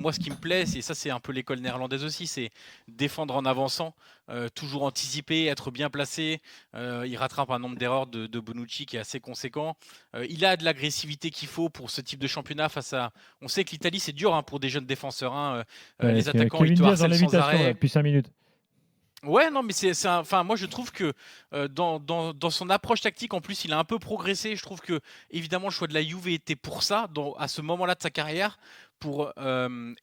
moi, ce qui me plaît, c'est un peu l'école néerlandaise aussi, c'est défendre en avançant, toujours anticiper, être bien placé. Il rattrape un nombre d'erreurs de Bonucci qui est assez conséquent. Il a de l'agressivité qu'il faut pour ce type de championnat face à. On sait que l'Italie, c'est dur, hein, pour des jeunes défenseurs, hein. Les attaquants, ils Kevin te Diaz en harcèlent sans lévitation là, arrêt. depuis 5 minutes. Ouais, non, mais enfin, moi je trouve que dans son approche tactique, en plus, il a un peu progressé. Je trouve que, évidemment, le choix de la Juve était pour ça, à ce moment-là de sa carrière, pour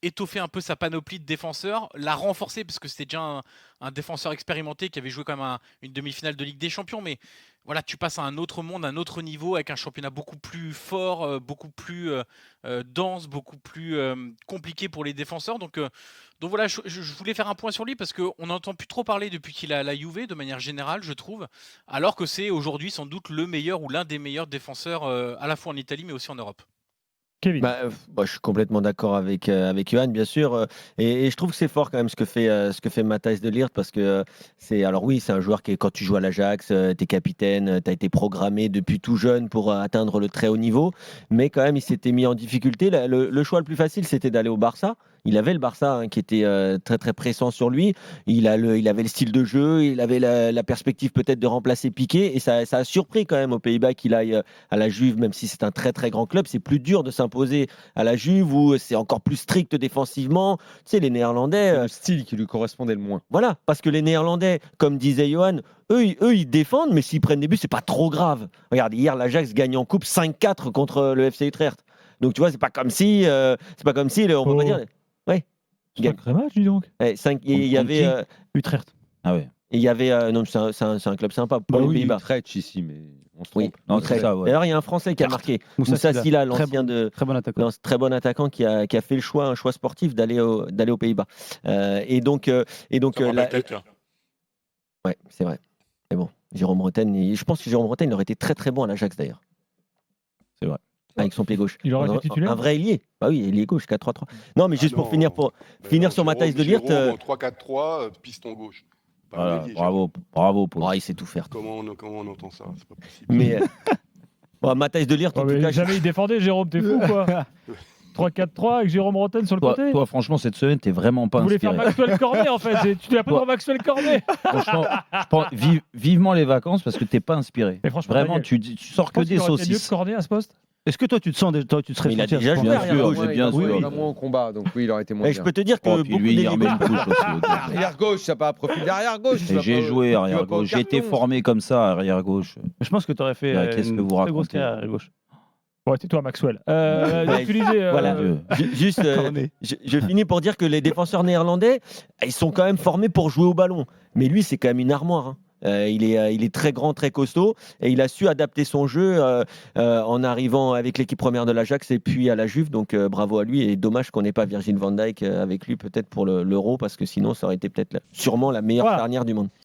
étoffer un peu sa panoplie de défenseurs, la renforcer, parce que c'était déjà un défenseur expérimenté qui avait joué quand même une demi-finale de Ligue des Champions. Mais voilà, tu passes à un autre monde, un autre niveau, avec un championnat beaucoup plus fort, beaucoup plus dense, beaucoup plus compliqué pour les défenseurs. Donc voilà, je voulais faire un point sur lui parce qu'on n'entend plus trop parler depuis qu'il a la Juve de manière générale, je trouve, alors que c'est aujourd'hui sans doute le meilleur ou l'un des meilleurs défenseurs à la fois en Italie mais aussi en Europe. Kevin. Moi, je suis complètement d'accord avec Johan, bien sûr. Et je trouve que c'est fort quand même ce que fait Matthijs de Ligt parce que alors oui, c'est un joueur qui, quand tu joues à l'Ajax, tu es capitaine, tu as été programmé depuis tout jeune pour atteindre le très haut niveau. Mais quand même, il s'était mis en difficulté. Le choix le plus facile, c'était d'aller au Barça. Il avait le Barça, hein, qui était très très pressant sur lui. Il avait le style de jeu, il avait la perspective peut-être de remplacer Piqué. Et ça a surpris quand même aux Pays-Bas qu'il aille à la Juve, même si c'est un très très grand club. C'est plus dur de s'imposer à la Juve où c'est encore plus strict défensivement. Tu sais, les Néerlandais. C'est le style qui lui correspondait le moins. Voilà, parce que les Néerlandais, comme disait Johan, ils défendent, mais s'ils prennent des buts, c'est pas trop grave. Regarde, hier, l'Ajax gagne en coupe 5-4 contre le FC Utrecht. Donc tu vois, c'est pas comme si, on peut pas dire. Ouais. Sacré match, dis donc. Il y avait Utrecht. Ah ouais. il y avait non, c'est un club sympa pour les Pays-Bas. Utrecht ici, mais on se Oui, trompe. Non, Utrecht. c'est ça, ouais. D'ailleurs, il y a un Français qui a marqué, Moussa Sylla, l'ancien de Très bon attaquant. très bon attaquant qui a fait un choix sportif d'aller aux Pays-Bas. Et donc Ça prend la tête, là. ouais, c'est vrai. Mais bon, Jérôme Bretagne, je pense que Jérôme Bretagne aurait été très très bon à l'Ajax d'ailleurs. C'est vrai. Avec son pied gauche. Il aurait été titulaire. Un vrai ailier. Bah oui, ailier gauche, 4-3-3. Non, mais juste pour finir sur Matthijs de Ligt. 3-4-3, piston gauche. Voilà, bravo. Paul. Il sait tout faire. Comment on entend ça? C'est pas possible. Mais Matthijs de Ligt, en tout cas. Jamais il défendait, Jérôme, t'es fou quoi? 3-4-3 avec Jérôme Bretagne sur le côté. Toi, franchement, cette semaine, t'es vraiment pas Vous voulez inspiré. faire Maxwell Cornet en fait. Tu l'as pas dans Maxwell Cornet. Franchement, je pense, vivement les vacances parce que t'es pas inspiré. Mais franchement, Vraiment, tu sors que des mieux que saucisses. Cornet à ce poste. Est-ce que toi, tu te sens, toi, tu te serais Mais il a senti déjà joué bien arrière sûr, gauche. mais bien Oui, sûr. il a moins au combat, donc oui, il aurait été moins Mais bien. je peux te dire que Oh, puis beaucoup lui, il remet d'éléments. une couche aussi. Arrière gauche, ça pas un profil d'arrière gauche. J'ai joué arrière gauche. J'ai été formé comme ça, arrière gauche. Je pense que tu aurais fait Qu'est-ce que vous très grosse racontez carrière à gauche. Bon, tais-toi, Maxwell. Donc, tu disais. Voilà. Dieu. Juste, Cornet. je finis pour dire que les défenseurs néerlandais, ils sont quand même formés pour jouer au ballon. Mais lui, c'est quand même une armoire, hein. Il est très grand, très costaud, et il a su adapter son jeu en arrivant avec l'équipe première de l'Ajax et puis à la Juve. Donc bravo à lui, et dommage qu'on n'ait pas Virgil van Dijk avec lui peut-être pour l'Euro, parce que sinon ça aurait été peut-être sûrement la meilleure charnière du monde.